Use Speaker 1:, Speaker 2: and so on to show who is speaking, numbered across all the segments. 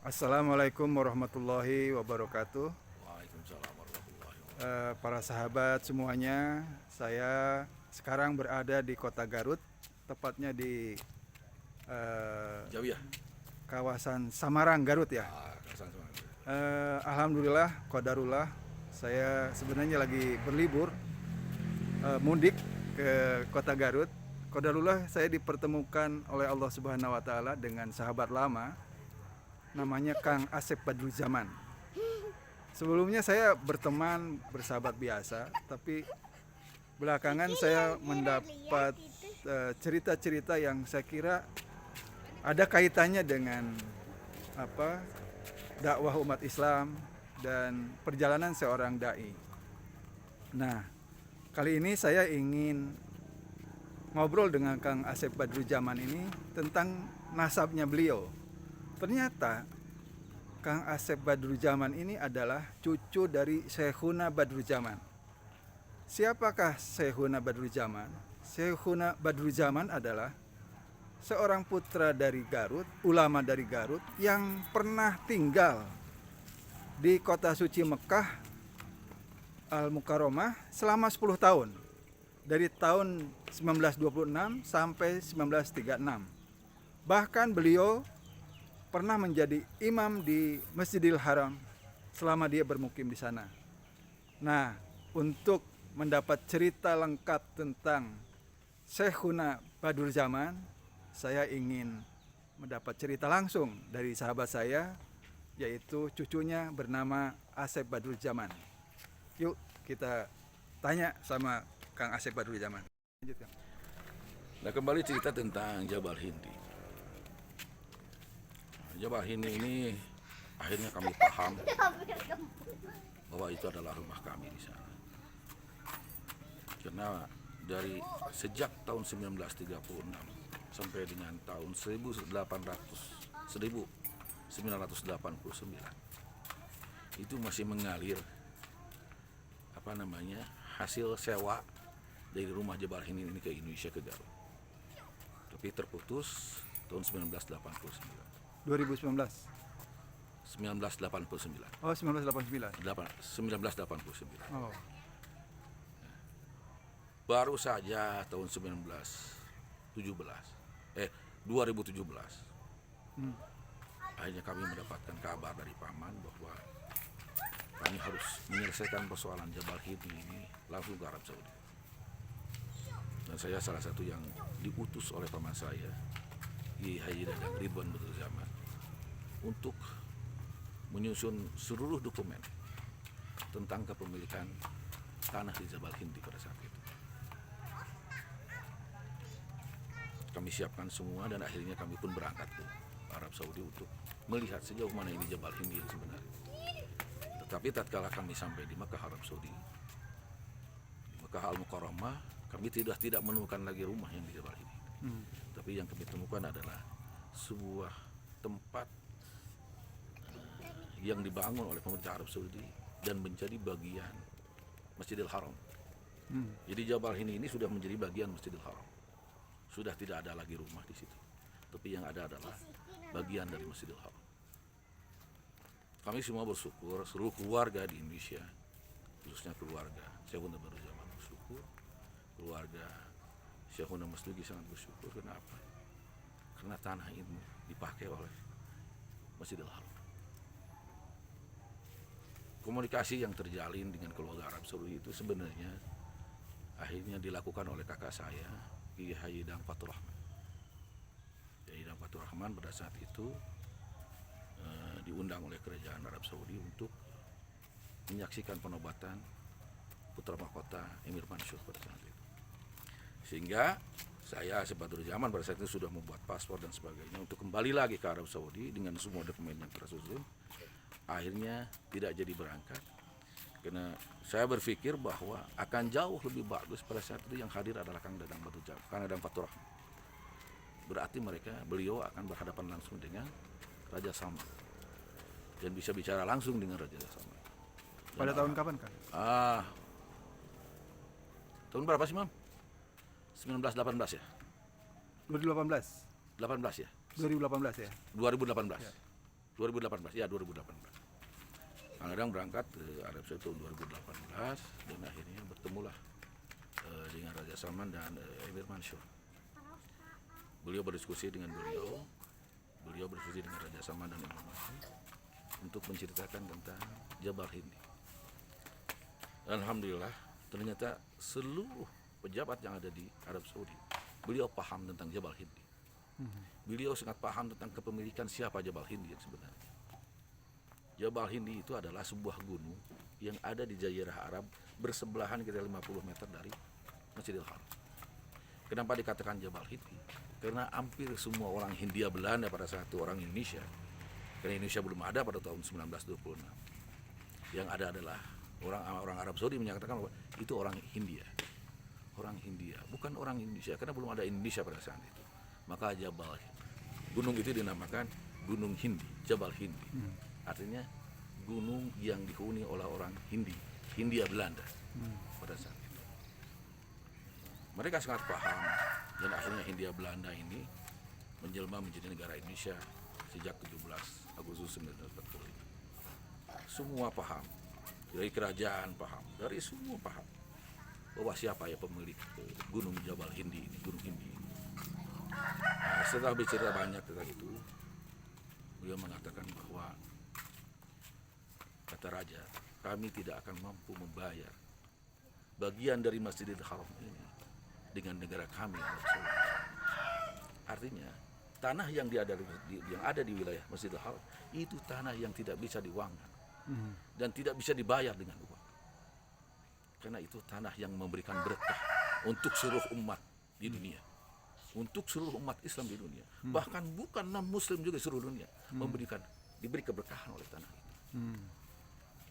Speaker 1: Assalamualaikum warahmatullahi wabarakatuh.
Speaker 2: Waalaikumsalam warahmatullahi wabarakatuh.
Speaker 1: Para sahabat semuanya, saya sekarang berada di kota Garut, tepatnya di
Speaker 2: Jauh ya?
Speaker 1: kawasan Samarang, Garut ya.
Speaker 2: Kawasan Semarang.
Speaker 1: Alhamdulillah, qadarullah, saya sebenarnya lagi berlibur, mudik ke kota Garut. Qadarullah saya dipertemukan oleh Allah Subhanahu wa Ta'ala dengan sahabat lama, namanya Kang Asep Badruzzaman. Sebelumnya saya berteman, bersahabat biasa, tapi belakangan saya mendapat cerita-cerita yang saya kira ada kaitannya dengan dakwah umat Islam dan perjalanan seorang dai. Nah, kali ini saya ingin ngobrol dengan Kang Asep Badruzzaman ini tentang nasabnya beliau. Ternyata Kang Asep Badruzzaman ini adalah cucu dari Syekhuna Badruzzaman. Siapakah Syekhuna Badruzzaman? Syekhuna Badruzzaman adalah seorang putra dari Garut, ulama dari Garut yang pernah tinggal di kota suci Mekah Al-Mukarramah selama 10 tahun. Dari tahun 1926 sampai 1936. Bahkan beliau pernah menjadi imam di Masjidil Haram selama dia bermukim di sana. Nah, untuk mendapat cerita lengkap tentang Syekhuna Badruzzaman, saya ingin mendapat cerita langsung dari sahabat saya, yaitu cucunya bernama Asep Badruzzaman. Yuk kita tanya sama Kang Asep Badruzzaman. Lanjutkan.
Speaker 2: Nah, kembali cerita tentang Jabal Hindi. Jabal Hindi ini akhirnya kami paham bahwa itu adalah rumah kami di sana. Karena dari sejak tahun 1936 sampai dengan tahun 1989 itu masih mengalir hasil sewa dari rumah Jabal Hindi ini ke Indonesia, ke Garut. Tapi terputus tahun 1989.
Speaker 1: 2019.
Speaker 2: 1989.
Speaker 1: Oh, 1989.
Speaker 2: 1989.
Speaker 1: Oh.
Speaker 2: Baru saja tahun 2017. Akhirnya kami mendapatkan kabar dari paman bahwa kami harus menyelesaikan persoalan Jabal Hindi ini langsung ke Arab Saudi. Dan saya salah satu yang diutus oleh paman saya, Kiai Haji Dadang Ridwan Badruzzaman, untuk menyusun seluruh dokumen tentang kepemilikan tanah di Jabal Hindi pada saat itu. Kami siapkan semua dan akhirnya kami pun berangkat ke Arab Saudi untuk melihat sejauh mana ini Jabal Hindi sebenarnya. Tetapi tatkala kami sampai di Mekah Arab Saudi, di Mekah Al-Mukarramah, kami tidak menemukan lagi rumah yang di Jabal Hindi. Tapi yang kami temukan adalah sebuah tempat yang dibangun oleh pemerintah Arab Saudi dan menjadi bagian Masjidil Haram. Jadi Jabal Hindi ini sudah menjadi bagian Masjidil Haram. Sudah tidak ada lagi rumah di situ. Tapi yang ada adalah bagian dari Masjidil Haram. Kami semua bersyukur, seluruh keluarga di Indonesia, khususnya keluarga Syekhuna Badruzzaman bersyukur, keluarga Syekhuna Masdugi sangat bersyukur. Kenapa? Karena tanah ini dipakai oleh Masjidil Haram. Komunikasi yang terjalin dengan keluarga Arab Saudi itu sebenarnya akhirnya dilakukan oleh kakak saya, Kiai Haji Dadang Fatur Rahman. Kiai Dadang Fatur Rahman pada saat itu diundang oleh kerajaan Arab Saudi untuk menyaksikan penobatan putra mahkota Emir Mansur pada saat itu. Sehingga saya Asep Badruzzaman pada saat itu sudah membuat paspor dan sebagainya untuk kembali lagi ke Arab Saudi dengan semua dokumen yang tersusun. Akhirnya tidak jadi berangkat karena saya berpikir bahwa akan jauh lebih bagus pada saat itu yang hadir adalah Kang Dadang Badruzzaman, Kang Dadang Fatur Rahman. Berarti beliau akan berhadapan langsung dengan Raja Salman dan bisa bicara langsung dengan Raja Salman.
Speaker 1: Pada tahun kapan, Kang?
Speaker 2: Tahun berapa sih, Mam? 1918 ya?
Speaker 1: 2018.
Speaker 2: 18 ya?
Speaker 1: 2018 ya.
Speaker 2: 2018. Ya. 2018, ya 2018. Kang Dadang berangkat ke Arab Saudi tahun 2018 dan akhirnya bertemulah dengan Raja Salman dan Emir Mansur. Beliau berdiskusi dengan beliau berdiskusi dengan Raja Salman dan Emir Mansur untuk menceritakan tentang Jabal Hindi. Alhamdulillah, ternyata seluruh pejabat yang ada di Arab Saudi, beliau paham tentang Jabal Hindi. Beliau sangat paham tentang kepemilikan siapa Jabal Hindi yang sebenarnya. Jabal Hindi itu adalah sebuah gunung yang ada di Jazirah Arab, bersebelahan kira 50 meter dari Masjidil Haram. Kenapa dikatakan Jabal Hindi? Karena hampir semua orang Hindia Belanda pada saat itu orang Indonesia. Karena Indonesia belum ada pada tahun 1926. Yang ada adalah orang Arab Saudi menyatakan bahwa itu orang Hindia. Orang Hindia, bukan orang Indonesia, karena belum ada Indonesia pada saat itu. Maka Jabal gunung itu dinamakan Gunung Hindi, Jabal Hindi. Artinya gunung yang dihuni oleh orang Hindia Belanda pada saat itu. Mereka sangat paham dan akhirnya Hindia Belanda ini menjelma menjadi negara Indonesia sejak 17 Agustus 1945. Semua paham, dari kerajaan paham, dari semua paham bahwa siapa ya pemilik Gunung Jabal Hindi ini, Gunung Hindi ini. Nah, setelah bicara banyak tentang itu, beliau mengatakan bahwa kata raja, kami tidak akan mampu membayar bagian dari Masjidil Haram ini dengan negara kami Arab Saudi. Artinya tanah yang ada di wilayah Masjidil Haram itu tanah yang tidak bisa diuangkan dan tidak bisa dibayar dengan uang. Karena itu tanah yang memberikan berkah untuk seluruh umat di dunia, untuk seluruh umat Islam di dunia, bahkan bukan non-Muslim juga seluruh dunia diberi keberkahan oleh tanah itu.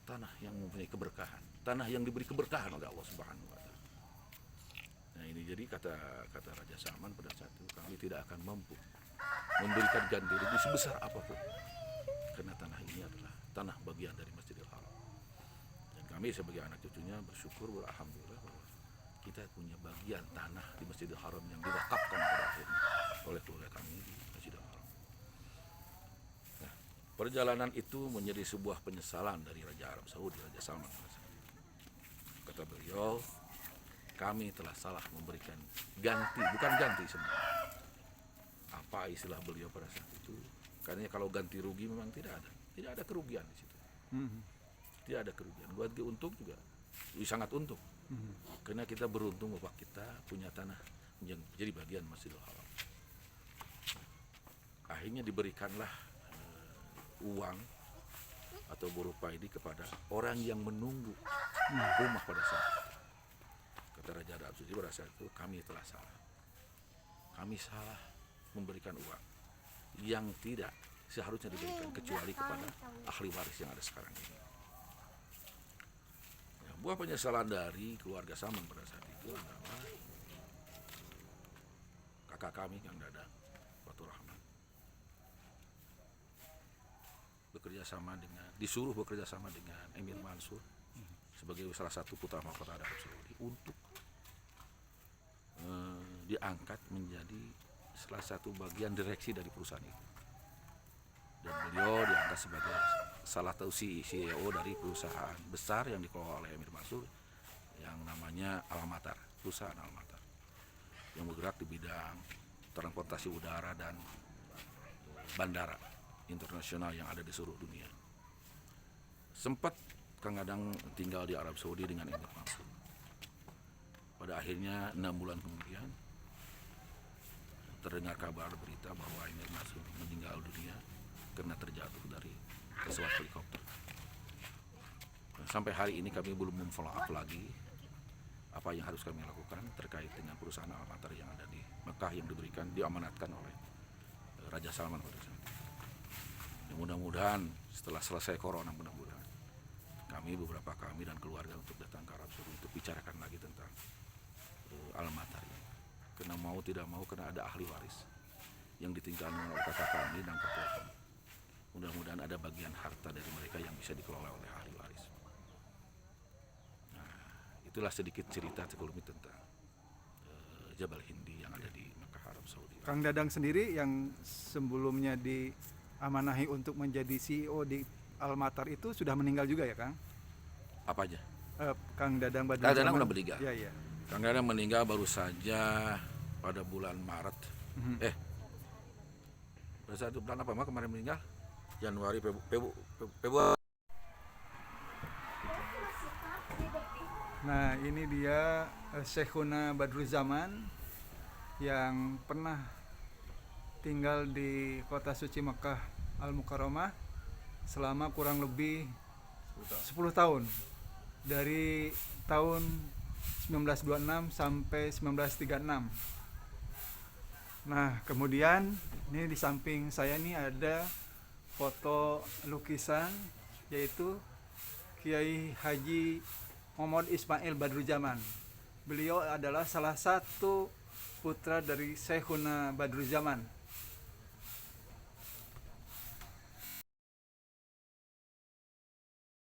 Speaker 2: Tanah yang mempunyai keberkahan, tanah yang diberi keberkahan oleh Allah Subhanahu wa Ta'ala. Nah, ini jadi kata Raja Salman pada saat itu, kami tidak akan mampu memberikan ganti rugi sebesar apapun, karena tanah ini adalah tanah bagian dari Masjidil Haram. Dan kami sebagai anak cucunya bersyukur, alhamdulillah bahwa kita punya bagian tanah di Masjidil Haram yang diwakafkan pada akhirnya oleh keluarga kami di Masjidil Haram. Perjalanan itu menjadi sebuah penyesalan dari Raja Arab Saudi, Raja Salman. Kata beliau, kami telah salah memberikan ganti, bukan ganti sebenarnya. Apa istilah beliau pada saat itu? Karena kalau ganti rugi memang tidak ada kerugian di situ. Tidak ada kerugian. Ganti untung juga sangat untung. Karena kita beruntung bahwa kita punya tanah yang menjadi bagian Masjidil Haram. Akhirnya diberikanlah uang atau berupa ini kepada orang yang menunggu rumah pada saat itu. Kata Raja Arab Saudi pada saat itu, kami telah salah. Kami salah memberikan uang yang tidak seharusnya diberikan kecuali kepada ahli waris yang ada sekarang ini. Ya, buah penyesalan dari keluarga Salman pada saat itu adalah kakak kami Kang Dadang, Fatur Rahman, disuruh bekerja sama dengan Emir Mansur sebagai salah satu putra mahkota Arab Saudi untuk diangkat menjadi salah satu bagian direksi dari perusahaan itu. Dan beliau diangkat sebagai salah satu CEO dari perusahaan besar yang dikelola oleh Emir Mansur yang namanya Al-Matar, perusahaan Al-Matar, yang bergerak di bidang transportasi udara dan bandara internasional yang ada di seluruh dunia. Sempat Kang Dadang tinggal di Arab Saudi dengan Emir Mansur. Pada akhirnya 6 bulan kemudian terdengar kabar berita bahwa Emir Mansur meninggal dunia karena terjatuh dari pesawat helikopter. Sampai hari ini kami belum memfollow up lagi apa yang harus kami lakukan terkait dengan perusahaan Al-Matar yang ada di Mekah yang diamanatkan oleh Raja Salman pada saat itu. Mudah-mudahan setelah selesai corona, mudah-mudahan beberapa kami dan keluarga untuk datang ke Arab Saudi untuk bicarakan lagi tentang Al-Matar ini. Karena mau tidak mau, karena ada ahli waris yang ditinggalkan oleh kakak kami dan kakak kami. Mudah-mudahan ada bagian harta dari mereka yang bisa dikelola oleh ahli waris. Nah, itulah sedikit cerita sekelumit tentang Jabal Hindi yang ada di Mekah, Arab Saudi.
Speaker 1: Kang Dadang sendiri yang sebelumnya di amanahi untuk menjadi CEO di Al-Matar itu sudah meninggal juga ya, Kang?
Speaker 2: Apa aja?
Speaker 1: Kang Dadang Badru
Speaker 2: Kang Dadang
Speaker 1: Zaman.
Speaker 2: udah meninggal.
Speaker 1: Iya, iya.
Speaker 2: Kang Dadang meninggal baru saja pada bulan Maret. Pada saat itu bulan apa mah kemarin meninggal? Januari, Februari.
Speaker 1: Nah, ini dia Syekhuna Badru Zaman yang pernah tinggal di kota suci Mekah Al-Mukarramah selama kurang lebih 10 tahun. Dari tahun 1926 sampai 1936. Nah, kemudian ini di samping saya nih ada foto lukisan yaitu Kiai Haji Muhammad Ismail Badru Zaman. Beliau adalah salah satu putra dari Syekhuna Badru Zaman.